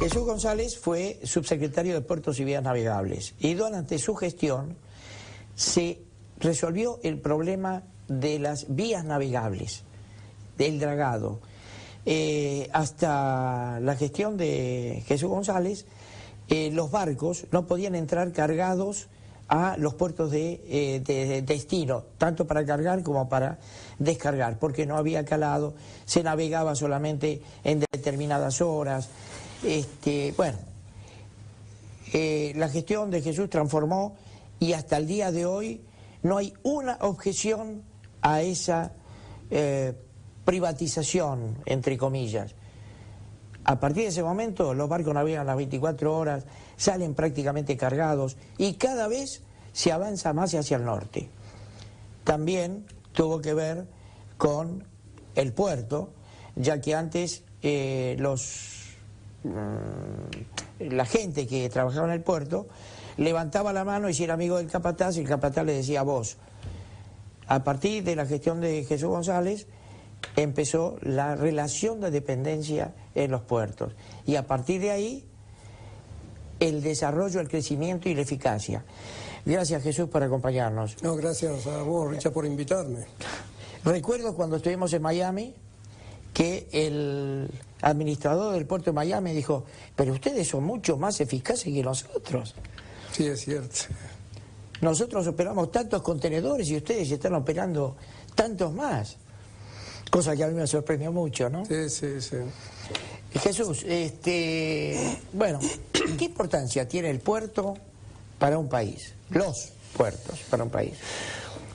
Jesús González fue subsecretario de Puertos y Vías Navegables y durante su gestión se resolvió el problema de las vías navegables, del dragado. Hasta la gestión de Jesús González, los barcos no podían entrar cargados a los puertos de destino, tanto para cargar como para descargar, porque no había calado, se navegaba solamente en determinadas horas. La gestión de Jesús transformó y hasta el día de hoy no hay una objeción a esa privatización, entre comillas. A partir de ese momento los barcos navegan las 24 horas, salen prácticamente cargados y cada vez se avanza más hacia el norte. También tuvo que ver con el puerto, ya que antes la gente que trabajaba en el puerto levantaba la mano y si era amigo del capataz, el capataz le decía vos. A partir de la gestión de Jesús González empezó la relación de dependencia en los puertos y a partir de ahí el desarrollo, el crecimiento y la eficacia. Gracias, Jesús, por acompañarnos. No, gracias a vos, Richard, por invitarme. Recuerdo cuando estuvimos en Miami que el administrador del puerto de Miami dijo, pero ustedes son mucho más eficaces que nosotros. Sí, es cierto. Nosotros operamos tantos contenedores y ustedes están operando tantos más. Cosa que a mí me sorprendió mucho, ¿no? Sí, sí, sí. Jesús, bueno, ¿qué importancia tiene el puerto para un país? Los puertos para un país.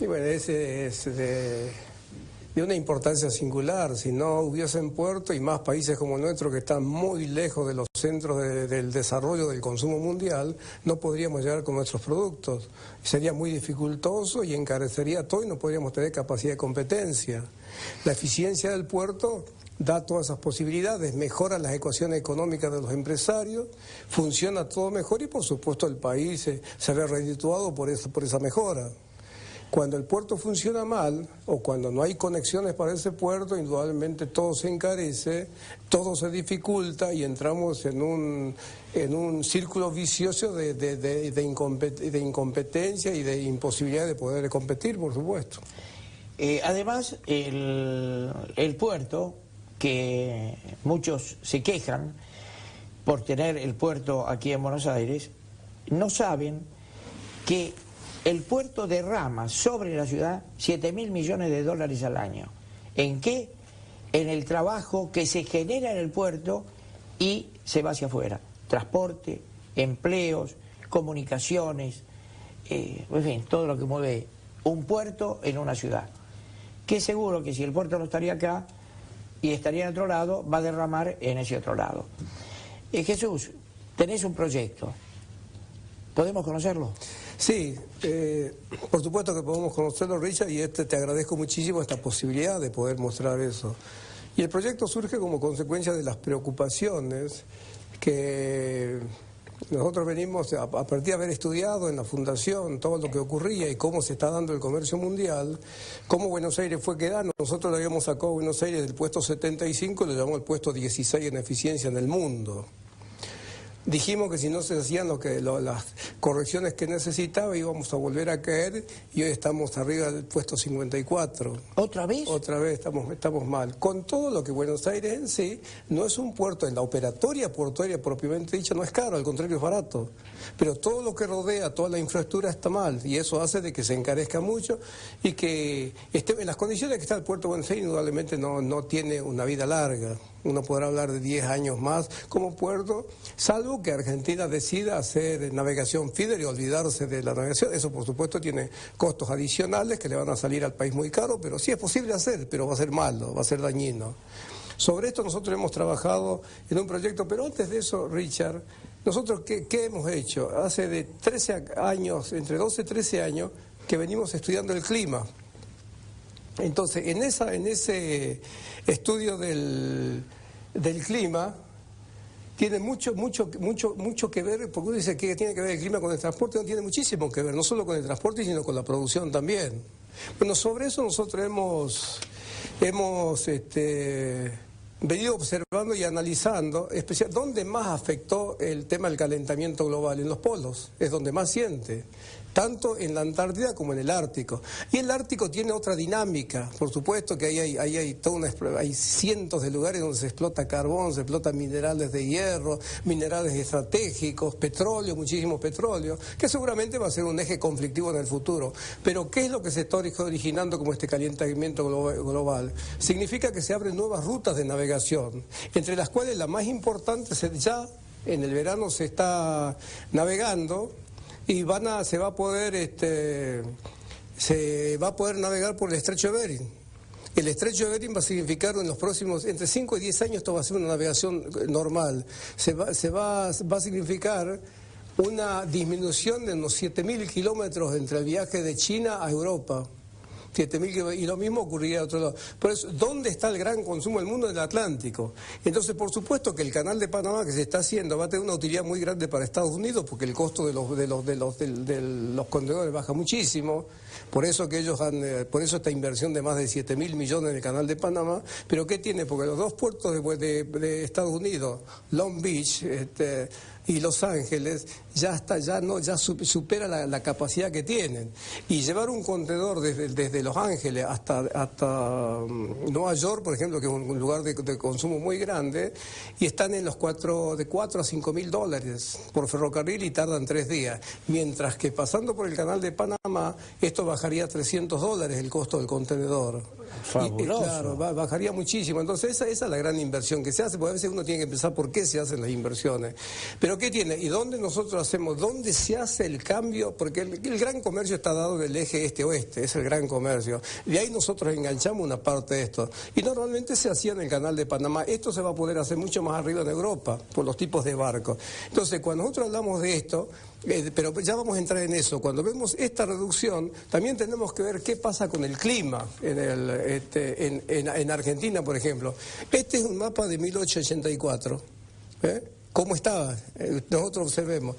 Y bueno, ese es de una importancia singular. Si no hubiesen puerto y más países como nuestro que están muy lejos de los centros del desarrollo del consumo mundial, no podríamos llegar con nuestros productos. Sería muy dificultoso y encarecería todo y no podríamos tener capacidad de competencia. La eficiencia del puerto da todas esas posibilidades, mejora las ecuaciones económicas de los empresarios, funciona todo mejor y por supuesto el país se ve redituado por esa mejora. Cuando el puerto funciona mal o cuando no hay conexiones para ese puerto, indudablemente todo se encarece, todo se dificulta y entramos en un círculo vicioso de incompetencia y de imposibilidad de poder competir, por supuesto. Además, el puerto, que muchos se quejan por tener el puerto aquí en Buenos Aires, no saben que el puerto derrama sobre la ciudad 7.000 millones de dólares al año. ¿En qué? En el trabajo que se genera en el puerto y se va hacia afuera. Transporte, empleos, comunicaciones, en fin, todo lo que mueve un puerto en una ciudad. Que seguro que si el puerto no estaría acá y estaría en otro lado, va a derramar en ese otro lado. Jesús, tenés un proyecto. ¿Podemos conocerlo? Sí, por supuesto que podemos conocerlo, Richard, y te agradezco muchísimo esta posibilidad de poder mostrar eso. Y el proyecto surge como consecuencia de las preocupaciones que nosotros venimos, a partir de haber estudiado en la Fundación todo lo que ocurría y cómo se está dando el comercio mundial, cómo Buenos Aires fue quedando. Nosotros lo habíamos sacado a Buenos Aires del puesto 75 y lo llamamos el puesto 16 en eficiencia en el mundo. Dijimos que si no se hacían las correcciones que necesitaba íbamos a volver a caer y hoy estamos arriba del puesto 54. ¿Otra vez? Otra vez estamos mal. Con todo lo que Buenos Aires en sí no es un puerto, en la operatoria portuaria propiamente dicha no es caro, al contrario es barato. Pero todo lo que rodea, toda la infraestructura está mal y eso hace de que se encarezca mucho y que en las condiciones que está el puerto de Buenos Aires indudablemente no tiene una vida larga. Uno podrá hablar de 10 años más como puerto, salvo que Argentina decida hacer navegación feeder y olvidarse de la navegación. Eso, por supuesto, tiene costos adicionales que le van a salir al país muy caro, pero sí es posible hacer, pero va a ser malo, va a ser dañino. Sobre esto nosotros hemos trabajado en un proyecto, pero antes de eso, Richard, nosotros, ¿qué hemos hecho? Hace de 13 años, entre 12 y 13 años, que venimos estudiando el clima. Entonces, en ese estudio del clima, tiene mucho que ver, porque uno dice que tiene que ver el clima con el transporte, no tiene muchísimo que ver, no solo con el transporte, sino con la producción también. Bueno, sobre eso nosotros hemos venido observando y analizando, ¿dónde más afectó el tema del calentamiento global? En los polos, es donde más siente, tanto en la Antártida como en el Ártico. Y el Ártico tiene otra dinámica, por supuesto que hay cientos de lugares donde se explota carbón, se explotan minerales de hierro, minerales estratégicos, petróleo, muchísimo petróleo, que seguramente va a ser un eje conflictivo en el futuro. Pero ¿qué es lo que se está originando como este calentamiento global? Significa que se abren nuevas rutas de navegación, entre las cuales la más importante ya en el verano se está navegando y se va a poder navegar por el estrecho de Bering. El estrecho de Bering va a significar en los próximos, entre 5 y 10 años, esto va a ser una navegación normal. Va a significar una disminución de unos 7.000 kilómetros entre el viaje de China a Europa. 7.000, y lo mismo ocurriría a otro lado. Por eso, ¿dónde está el gran consumo del mundo? En el Atlántico. Entonces, por supuesto que el canal de Panamá que se está haciendo va a tener una utilidad muy grande para Estados Unidos, porque el costo de los contenedores baja muchísimo. Por eso por eso esta inversión de más de 7.000 millones en el canal de Panamá. Pero ¿qué tiene? Porque los dos puertos de Estados Unidos, Long Beach, y Los Ángeles ya supera la capacidad que tienen. Y llevar un contenedor desde Los Ángeles hasta Nueva York, por ejemplo, que es un lugar de consumo muy grande, y están en de 4 a $5.000 por ferrocarril y tardan 3 días. Mientras que pasando por el canal de Panamá, esto bajaría a $300 el costo del contenedor. Fabuloso. Claro, bajaría muchísimo. Entonces esa es la gran inversión que se hace, porque a veces uno tiene que pensar por qué se hacen las inversiones. Pero ¿qué tiene? ¿Y dónde nosotros hacemos? ¿Dónde se hace el cambio? Porque el gran comercio está dado del eje este-oeste, es el gran comercio. De ahí nosotros enganchamos una parte de esto. Y normalmente se hacía en el canal de Panamá. Esto se va a poder hacer mucho más arriba en Europa, por los tipos de barcos. Entonces, cuando nosotros hablamos de esto, pero ya vamos a entrar en eso, cuando vemos esta reducción, también tenemos que ver qué pasa con el clima en Argentina, por ejemplo. Este es un mapa de 1884. ¿Cómo estaba? Nosotros observemos.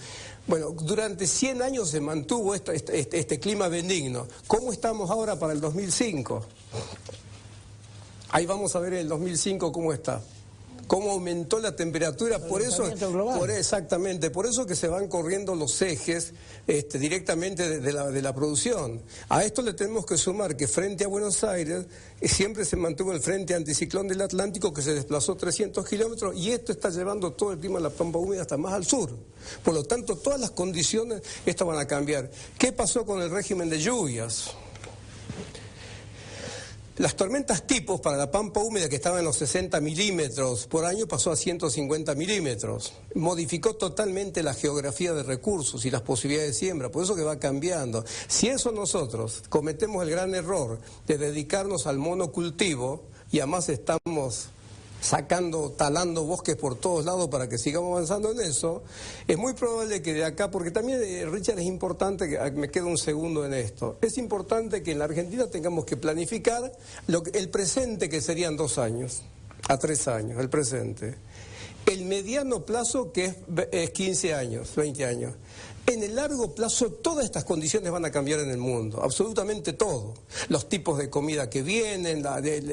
Bueno, durante 100 años se mantuvo este clima benigno. ¿Cómo estamos ahora para el 2005? Ahí vamos a ver el 2005 cómo está. Cómo aumentó la temperatura, exactamente, por eso que se van corriendo los ejes directamente de la producción. A esto le tenemos que sumar que frente a Buenos Aires siempre se mantuvo el frente anticiclón del Atlántico, que se desplazó 300 kilómetros, y esto está llevando todo el clima de la pampa húmeda hasta más al sur. Por lo tanto, todas las condiciones estas van a cambiar. ¿Qué pasó con el régimen de lluvias? Las tormentas tipos para la pampa húmeda, que estaba en los 60 milímetros por año, pasó a 150 milímetros. Modificó totalmente la geografía de recursos y las posibilidades de siembra, por eso que va cambiando. Si eso nosotros cometemos el gran error de dedicarnos al monocultivo, y además estamos talando bosques por todos lados para que sigamos avanzando en eso, es muy probable que de acá, porque también, Richard, es importante, que me quedo un segundo en esto, es importante que en la Argentina tengamos que planificar el presente, que serían 2 años, a 3 años, el presente. El mediano plazo, que es 15 años, 20 años. En el largo plazo, todas estas condiciones van a cambiar en el mundo, absolutamente todo. Los tipos de comida que vienen,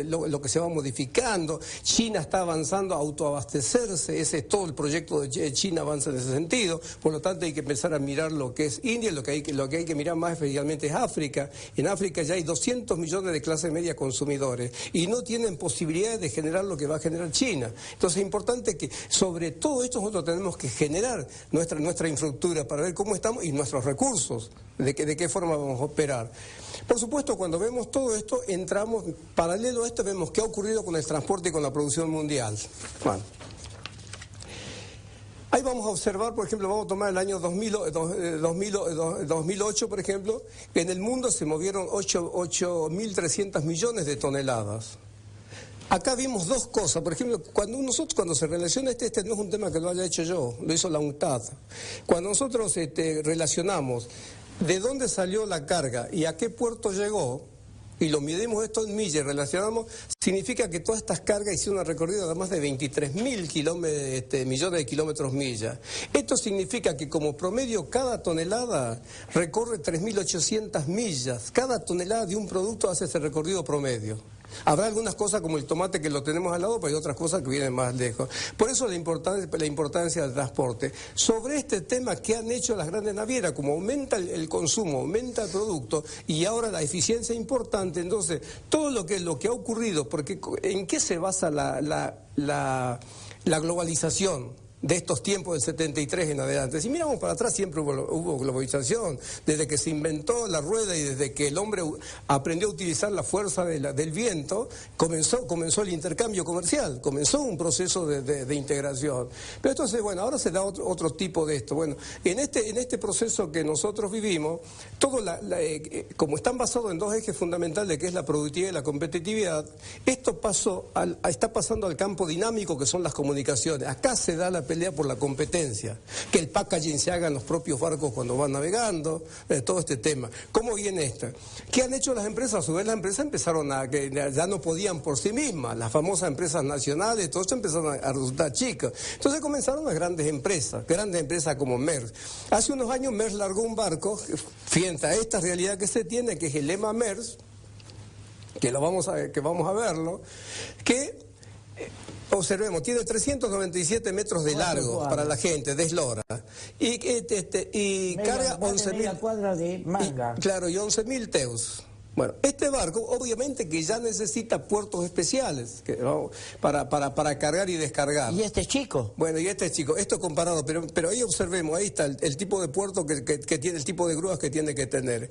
lo que se va modificando. China está avanzando a autoabastecerse, ese es todo el proyecto de China, avanza en ese sentido. Por lo tanto, hay que empezar a mirar lo que es India, lo que hay que mirar más especialmente es África. En África ya hay 200 millones de clase media consumidores y no tienen posibilidades de generar lo que va a generar China. Entonces, es importante que sobre todo esto nosotros tenemos que generar nuestra infraestructura para ver cómo estamos y nuestros recursos, de qué forma vamos a operar. Por supuesto, cuando vemos todo esto, entramos, paralelo a esto, vemos qué ha ocurrido con el transporte y con la producción mundial. Bueno, ahí vamos a observar, por ejemplo, vamos a tomar el año 2008, por ejemplo, que en el mundo se movieron 8.300 millones de toneladas. Acá vimos 2 cosas. Por ejemplo, cuando se relaciona este no es un tema que lo haya hecho yo, lo hizo la UNCTAD. Cuando nosotros relacionamos de dónde salió la carga y a qué puerto llegó, y lo midimos esto en millas, relacionamos, significa que todas estas cargas hicieron un recorrido de más de 23.000 millones de kilómetros millas. Esto significa que como promedio cada tonelada recorre 3.800 millas. Cada tonelada de un producto hace ese recorrido promedio. Habrá algunas cosas como el tomate que lo tenemos al lado, pero hay otras cosas que vienen más lejos. Por eso la importancia del transporte. Sobre este tema, ¿qué han hecho las grandes navieras? Como aumenta el consumo, aumenta el producto y ahora la eficiencia es importante, entonces todo lo que ha ocurrido, porque ¿en qué se basa la globalización de estos tiempos del 73 en adelante? Si miramos para atrás siempre hubo globalización, desde que se inventó la rueda y desde que el hombre aprendió a utilizar la fuerza del viento, comenzó el intercambio comercial, comenzó un proceso de integración. Pero entonces, bueno, ahora se da otro tipo de esto. Bueno, en este proceso que nosotros vivimos, como están basados en dos ejes fundamentales, que es la productividad y la competitividad, esto está pasando al campo dinámico, que son las comunicaciones. Acá se da la pelea por la competencia, que el packaging se haga en los propios barcos cuando van navegando, todo este tema. ¿Cómo viene esto? ¿Qué han hecho las empresas? A su vez las empresas empezaron que ya no podían por sí mismas, las famosas empresas nacionales, todo esto empezaron a resultar chicas. Entonces comenzaron las grandes empresas como Maersk. Hace unos años Maersk largó un barco, frente a esta realidad que se tiene, que es el lema Maersk, que vamos a verlo, que observemos, tiene 397 metros de largo para la gente, de eslora. Y carga 11.000 cuadras de manga. Claro, y 11.000 teus. Bueno, este barco obviamente que ya necesita puertos especiales para cargar y descargar. ¿Y este es chico? Bueno, y este es chico. Esto comparado, pero ahí observemos, ahí está el tipo de puerto que tiene, el tipo de grúas que tiene que tener.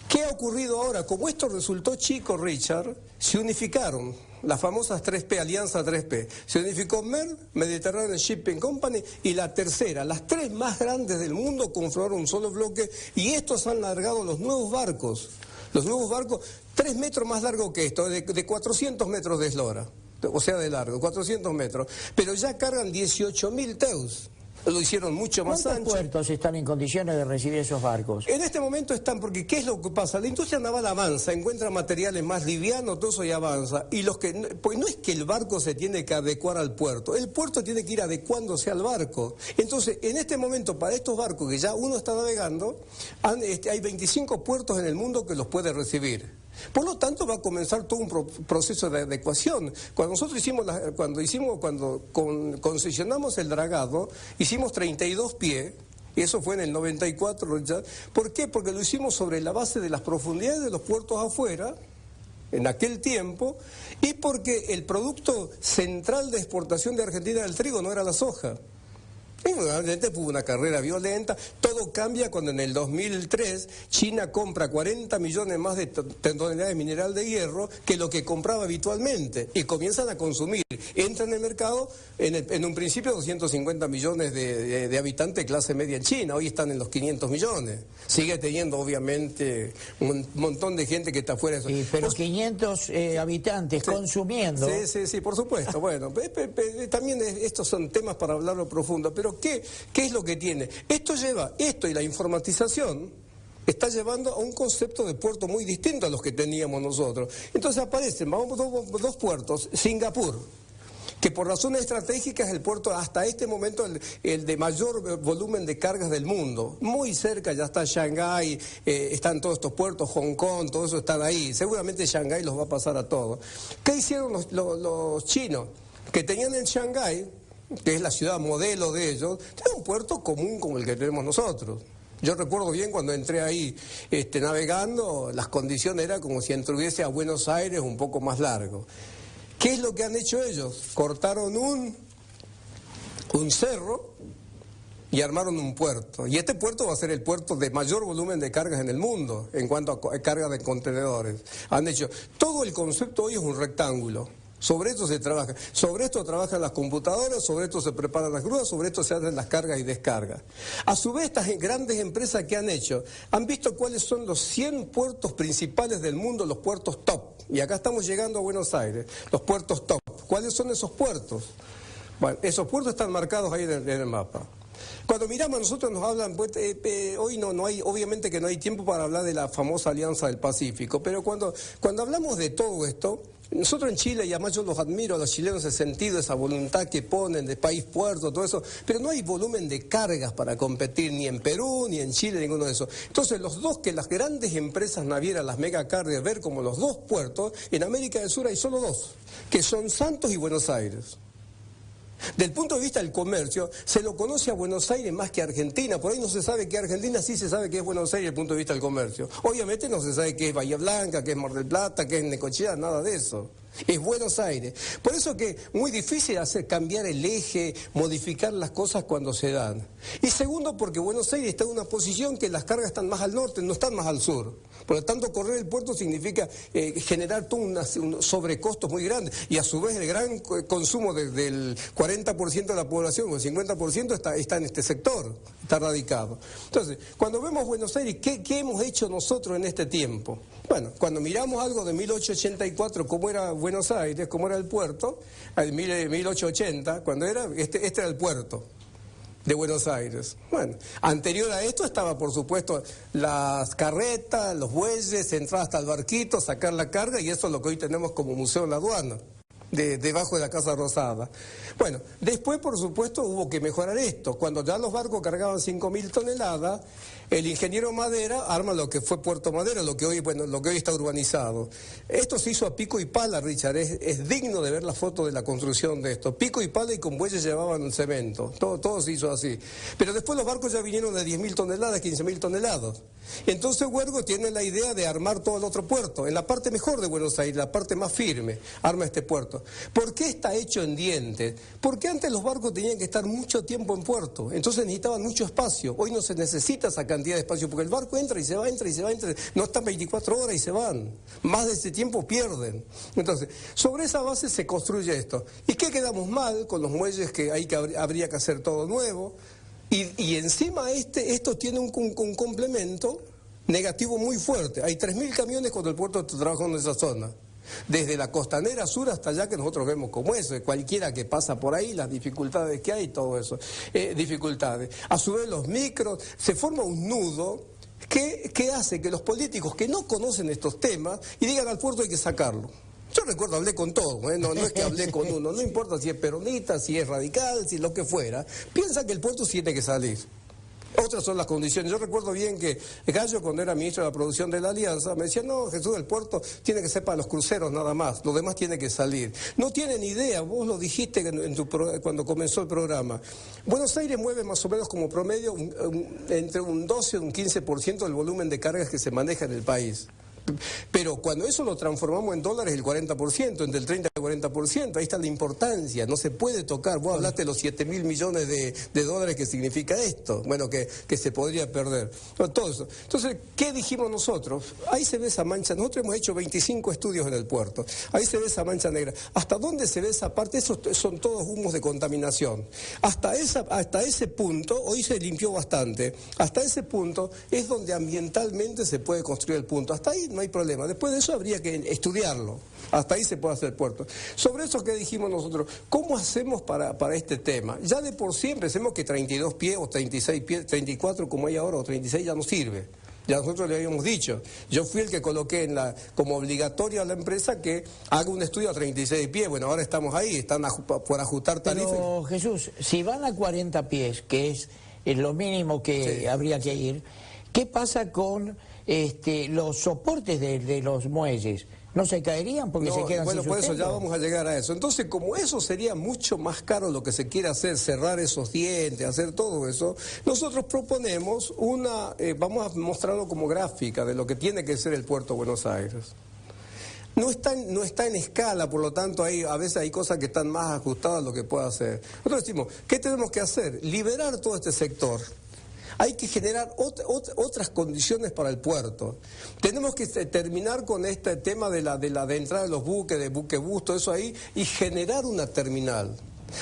¿Qué ha ocurrido ahora? Como esto resultó chico, Richard, se unificaron las famosas 3P, Alianza 3P. Se unificó Maersk, Mediterranean Shipping Company y la tercera. Las tres más grandes del mundo conformaron un solo bloque y estos han largado los nuevos barcos. Los nuevos barcos, 3 metros más largo que esto, de 400 metros de eslora, o sea, de largo, 400 metros. Pero ya cargan 18.000 teus. Lo hicieron mucho más ancho. ¿Cuántos puertos están en condiciones de recibir esos barcos? En este momento están, porque ¿qué es lo que pasa? La industria naval avanza, encuentra materiales más livianos, todo eso y avanza. Y pues no es que el barco se tiene que adecuar al puerto, el puerto tiene que ir adecuándose al barco. Entonces, en este momento, para estos barcos que ya uno está navegando, hay 25 puertos en el mundo que los puede recibir. Por lo tanto, va a comenzar todo un proceso de adecuación. Cuando nosotros cuando concesionamos el dragado, hicimos 32 pies, y eso fue en el 94, Richard. ¿Por qué? Porque lo hicimos sobre la base de las profundidades de los puertos afuera, en aquel tiempo, y porque el producto central de exportación de Argentina era el trigo, no era la soja. Y realmente fue una carrera violenta. Todo cambia cuando en el 2003 China compra 40 millones más de toneladas de mineral de hierro que lo que compraba habitualmente y comienzan a consumir. Entran en el mercado en un principio 250 millones de habitantes clase media en China. Hoy están en los 500 millones. Sigue teniendo obviamente un montón de gente que está fuera de eso. Sí, pero 500 habitantes consumiendo. Sí, por supuesto. Bueno, también estos son temas para hablarlo profundo. Pero ¿qué es lo que tiene? Esto y la informatización está llevando a un concepto de puerto muy distinto a los que teníamos nosotros. Entonces aparecen, dos puertos, Singapur, que por razones estratégicas es el puerto hasta este momento el de mayor volumen de cargas del mundo. Muy cerca ya está Shanghái, están todos estos puertos, Hong Kong, todo eso están ahí. Seguramente Shanghái los va a pasar a todos. ¿Qué hicieron los chinos? Que tenían en Shanghái, que es la ciudad modelo de ellos, tiene un puerto común como el que tenemos nosotros. Yo recuerdo bien cuando entré ahí navegando, las condiciones eran como si entrase a Buenos Aires un poco más largo. ¿Qué es lo que han hecho ellos? Cortaron un cerro y armaron un puerto. Y este puerto va a ser el puerto de mayor volumen de cargas en el mundo en cuanto a carga de contenedores. Han hecho, todo el concepto hoy es un rectángulo. Sobre esto se trabaja, sobre esto trabajan las computadoras, sobre esto se preparan las grúas, sobre esto se hacen las cargas y descargas. A su vez, estas grandes empresas que han hecho, han visto cuáles son los 100 puertos principales del mundo, los puertos top. Y acá estamos llegando a Buenos Aires, los puertos top. ¿Cuáles son esos puertos? Bueno, esos puertos están marcados ahí en el mapa. Cuando miramos a nosotros nos hablan, pues, hoy no hay, obviamente que no hay tiempo para hablar de la famosa Alianza del Pacífico, pero cuando hablamos de todo esto, nosotros en Chile, y además yo los admiro a los chilenos, ese sentido, esa voluntad que ponen de país puerto, todo eso, pero no hay volumen de cargas para competir ni en Perú, ni en Chile, ninguno de esos. Entonces los dos que las grandes empresas navieras, las megacargas, ver como los dos puertos, en América del Sur hay solo dos, que son Santos y Buenos Aires. Del punto de vista del comercio, se lo conoce a Buenos Aires más que a Argentina. Por ahí no se sabe que Argentina, sí se sabe que es Buenos Aires desde el punto de vista del comercio. Obviamente no se sabe que es Bahía Blanca, que es Mar del Plata, que es Necochea, nada de eso. Es Buenos Aires. Por eso que es muy difícil hacer cambiar el eje, modificar las cosas cuando se dan. Y segundo, porque Buenos Aires está en una posición que las cargas están más al norte, no están más al sur. Por lo tanto, correr el puerto significa generar todo un sobrecosto muy grande. Y a su vez el gran consumo del 40% de la población o el 50% está en este sector, está radicado. Entonces, cuando vemos Buenos Aires, ¿qué hemos hecho nosotros en este tiempo? Bueno, cuando miramos algo de 1884, cómo era Buenos Aires, cómo era el puerto, en 1880, cuando era, este era el puerto de Buenos Aires. Bueno, anterior a esto estaba, por supuesto, las carretas, los bueyes, entrar hasta el barquito, sacar la carga, y eso es lo que hoy tenemos como Museo de la Aduana, debajo de la Casa Rosada. Bueno, después, por supuesto, hubo que mejorar esto. Cuando ya los barcos cargaban 5.000 toneladas, el ingeniero Madera arma lo que fue Puerto Madera, lo que hoy está urbanizado. Esto se hizo a pico y pala, Richard, es digno de ver la foto de la construcción de esto. Pico y pala, y con bueyes llevaban cemento, todo se hizo así. Pero después los barcos ya vinieron de 10.000 toneladas, 15.000 toneladas. Entonces Huergo tiene la idea de armar todo el otro puerto, en la parte mejor de Buenos Aires, la parte más firme, arma este puerto. ¿Por qué está hecho en dientes? Porque antes los barcos tenían que estar mucho tiempo en puerto, entonces necesitaban mucho espacio. Hoy no se necesita esa cantidad de espacio, porque el barco entra y se va, no están 24 horas y se van. Más de ese tiempo pierden. Entonces, sobre esa base se construye esto. ¿Y qué quedamos mal con los muelles que habría que hacer todo nuevo? Y encima esto tiene un complemento negativo muy fuerte. Hay 3.000 camiones cuando el puerto está trabajando en esa zona. Desde la costanera sur hasta allá, que nosotros vemos como eso, cualquiera que pasa por ahí, las dificultades que hay, todo eso, dificultades. A su vez los micros, se forma un nudo que hace que los políticos que no conocen estos temas y digan al puerto hay que sacarlo. Yo recuerdo, hablé con todo, no es que hablé con uno, no importa si es peronista, si es radical, si lo que fuera, piensa que el puerto tiene que salir. Otras son las condiciones. Yo recuerdo bien que Gallo, cuando era ministro de la producción de la Alianza, me decía, no, Jesús, el puerto tiene que ser para los cruceros nada más, lo demás tiene que salir. No tienen idea, vos lo dijiste cuando comenzó el programa. Buenos Aires mueve más o menos como promedio entre un 12 y un 15% del volumen de cargas que se maneja en el país. Pero cuando eso lo transformamos en dólares, el 40%, entre el 30 y el 40%, ahí está la importancia, no se puede tocar. Vos hablaste de los 7.000 millones de dólares que significa esto, bueno, que se podría perder. Todo eso. Entonces, ¿qué dijimos nosotros? Ahí se ve esa mancha, nosotros hemos hecho 25 estudios en el puerto, ahí se ve esa mancha negra. ¿Hasta dónde se ve esa parte? Esos son todos humos de contaminación. Hasta ese punto, hoy se limpió bastante, hasta ese punto es donde ambientalmente se puede construir el punto. Hasta ahí no hay problema. Después de eso habría que estudiarlo. Hasta ahí se puede hacer puerto. Sobre eso, ¿qué dijimos nosotros? ¿Cómo hacemos para este tema? Ya de por sí empecemos que 32 pies o 36 pies, 34 como hay ahora, o 36 ya no sirve. Ya nosotros le habíamos dicho. Yo fui el que coloqué como obligatorio a la empresa que haga un estudio a 36 pies. Bueno, ahora estamos ahí, están por ajustar tarifas. Pero, Jesús, si van a 40 pies, que es lo mínimo que sí habría que ir, ¿qué pasa con los soportes de los muelles? ¿No se caerían porque se quedan sin sustento? Por eso ya vamos a llegar a eso. Entonces, como eso sería mucho más caro lo que se quiere hacer, cerrar esos dientes, hacer todo eso, nosotros proponemos vamos a mostrarlo como gráfica de lo que tiene que ser el puerto de Buenos Aires. No está en escala, por lo tanto a veces hay cosas que están más ajustadas a lo que puede hacer. Nosotros decimos, ¿qué tenemos que hacer? Liberar todo este sector. Hay que generar otras condiciones para el puerto. Tenemos que terminar con este tema de entrada de los buques, de buquebús, todo eso ahí, y generar una terminal.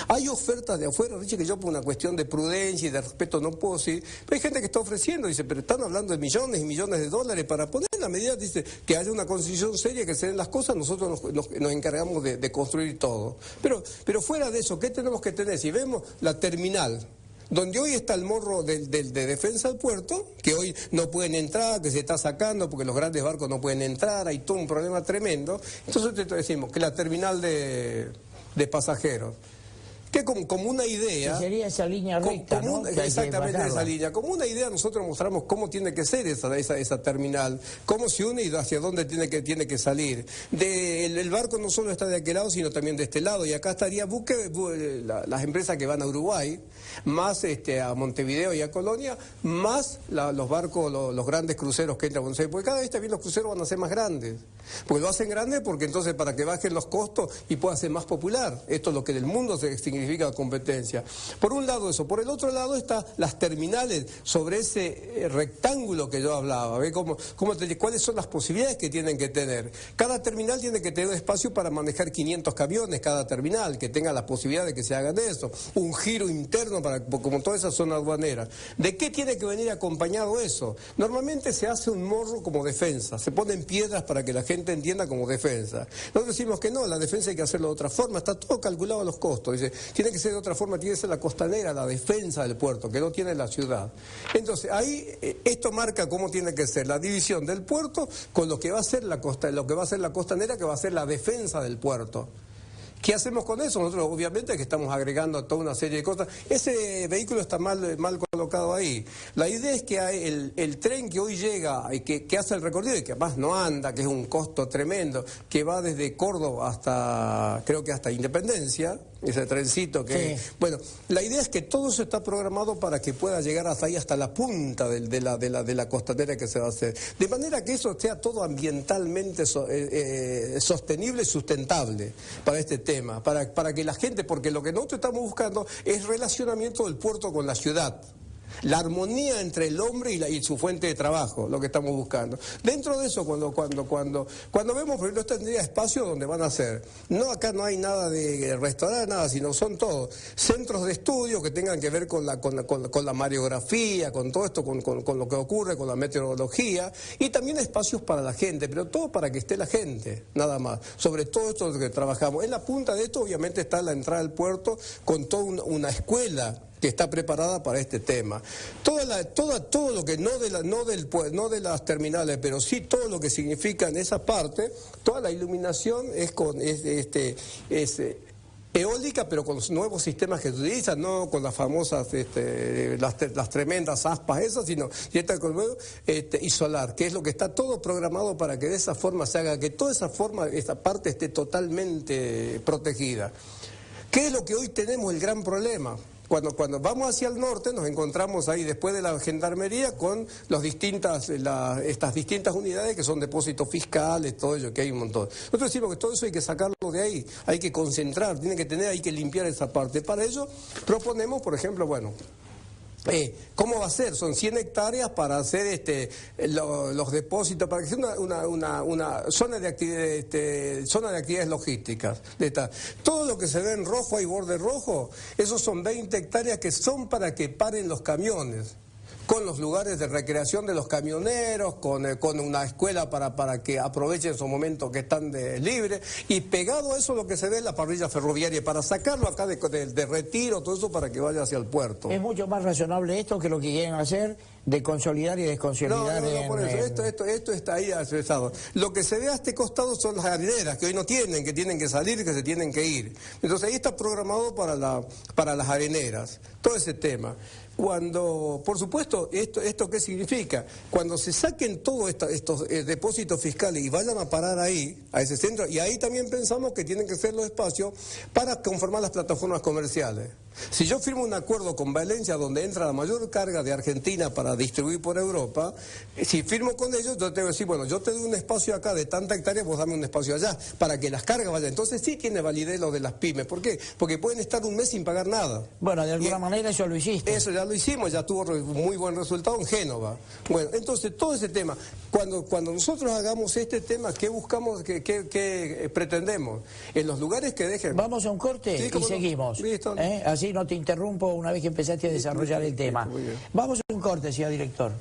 Hay ofertas de afuera, Richie, que yo por una cuestión de prudencia y de respeto no puedo decir, pero hay gente que está ofreciendo, dice, pero están hablando de millones y millones de dólares para poner la medida, dice, que haya una concesión seria, que se den las cosas, nosotros nos encargamos de construir todo. Pero fuera de eso, ¿qué tenemos que tener? Si vemos la terminal donde hoy está el morro de defensa del puerto, que hoy no pueden entrar, que se está sacando porque los grandes barcos no pueden entrar, hay todo un problema tremendo. Entonces te decimos que la terminal de pasajeros, que como una idea... Que sería esa línea recta, ¿no? Exactamente esa línea. Como una idea nosotros mostramos cómo tiene que ser esa terminal, cómo se une y hacia dónde tiene que salir. El barco no solo está de aquel lado, sino también de este lado. Y acá estaría las empresas que van a Uruguay, más a Montevideo y a Colonia, más los barcos, los grandes cruceros que entran a Buenos Aires. Porque cada vez también los cruceros van a ser más grandes. Porque lo hacen grande porque entonces para que bajen los costos y pueda ser más popular. Esto es lo que en el mundo significa competencia. Por un lado eso, por el otro lado están las terminales sobre ese rectángulo que yo hablaba. ¿Ve? ¿Cuáles son las posibilidades que tienen que tener? Cada terminal tiene que tener un espacio para manejar 500 camiones, cada terminal, que tenga la posibilidad de que se hagan eso. Un giro interno como toda esa zona aduanera. ¿De qué tiene que venir acompañado eso? Normalmente se hace un morro como defensa, se ponen piedras para que la gente entienda como defensa. Nosotros decimos que no, la defensa hay que hacerlo de otra forma, está todo calculado a los costos. Dice, tiene que ser de otra forma, tiene que ser la costanera, la defensa del puerto, que no tiene la ciudad. Entonces, ahí esto marca cómo tiene que ser la división del puerto con lo que va a ser la costanera, que va a ser la defensa del puerto. ¿Qué hacemos con eso? Nosotros obviamente que estamos agregando toda una serie de cosas. Ese vehículo está mal colocado ahí. La idea es que hay el tren que hoy llega y que hace el recorrido y que además no anda, que es un costo tremendo, que va desde Córdoba hasta, creo que hasta Independencia, ese trencito que... Sí. Bueno, la idea es que todo eso está programado para que pueda llegar hasta ahí, hasta la punta de la costanera que se va a hacer. De manera que eso sea todo ambientalmente sostenible y sustentable para este tema, para que la gente, porque lo que nosotros estamos buscando es relacionamiento del puerto con la ciudad. La armonía entre el hombre y su fuente de trabajo, lo que estamos buscando. Dentro de eso, cuando vemos, por ejemplo, tendría espacio donde van a ser. No, acá no hay nada de restaurar, nada, sino son todos centros de estudio que tengan que ver con la mareografía, con todo esto, con lo que ocurre, con la meteorología, y también espacios para la gente, pero todo para que esté la gente, nada más. Sobre todo esto que trabajamos. En la punta de esto, obviamente, está la entrada al puerto con toda una escuela que está preparada para este tema. Todo lo que no de las terminales, pero sí todo lo que significa en esa parte, toda la iluminación es eólica, pero con los nuevos sistemas que se utilizan, no con las famosas, las tremendas aspas esas, sino y solar, que es lo que está todo programado para que de esa forma se haga, que toda esa parte esté totalmente protegida. ¿Qué es lo que hoy tenemos el gran problema? Cuando vamos hacia el norte nos encontramos ahí después de la gendarmería con estas distintas unidades que son depósitos fiscales, todo ello, que hay un montón. Nosotros decimos que todo eso hay que sacarlo de ahí, hay que concentrar, hay que limpiar esa parte. Para ello proponemos, por ejemplo, ¿cómo va a ser? Son 100 hectáreas para hacer los depósitos, para que sea una zona de actividades logísticas. Todo lo que se ve en rojo, hay borde rojo, esos son 20 hectáreas que son para que paren los camiones, con los lugares de recreación de los camioneros, con una escuela para que aprovechen esos momentos que están libres, y pegado a eso lo que se ve es la parrilla ferroviaria, para sacarlo acá de retiro, todo eso para que vaya hacia el puerto. Es mucho más razonable esto que lo que quieren hacer de consolidar y desconsolidar. No, por eso, esto está ahí expresado. Lo que se ve a este costado son las harineras, que hoy no tienen, que tienen que salir, que se tienen que ir. Entonces ahí está programado para las harineras, todo ese tema. Por supuesto, ¿esto qué significa? Cuando se saquen todos estos depósitos fiscales y vayan a parar ahí, a ese centro, y ahí también pensamos que tienen que ser los espacios para conformar las plataformas comerciales. Si yo firmo un acuerdo con Valencia donde entra la mayor carga de Argentina para distribuir por Europa, si firmo con ellos, yo tengo que decir, bueno, yo te doy un espacio acá de tanta hectárea, vos dame un espacio allá, para que las cargas vayan. Entonces sí tiene validez lo de las pymes. ¿Por qué? Porque pueden estar un mes sin pagar nada. Bueno, de alguna manera eso lo hiciste. Eso ya lo hicimos, ya tuvo muy buen resultado en Génova. Bueno, entonces todo ese tema, cuando nosotros hagamos este tema, ¿qué buscamos, qué pretendemos? En los lugares que dejen... Vamos a un corte y seguimos. Listo. Así no te interrumpo una vez que empezaste a desarrollar el tema. Vamos a un corte, señor director.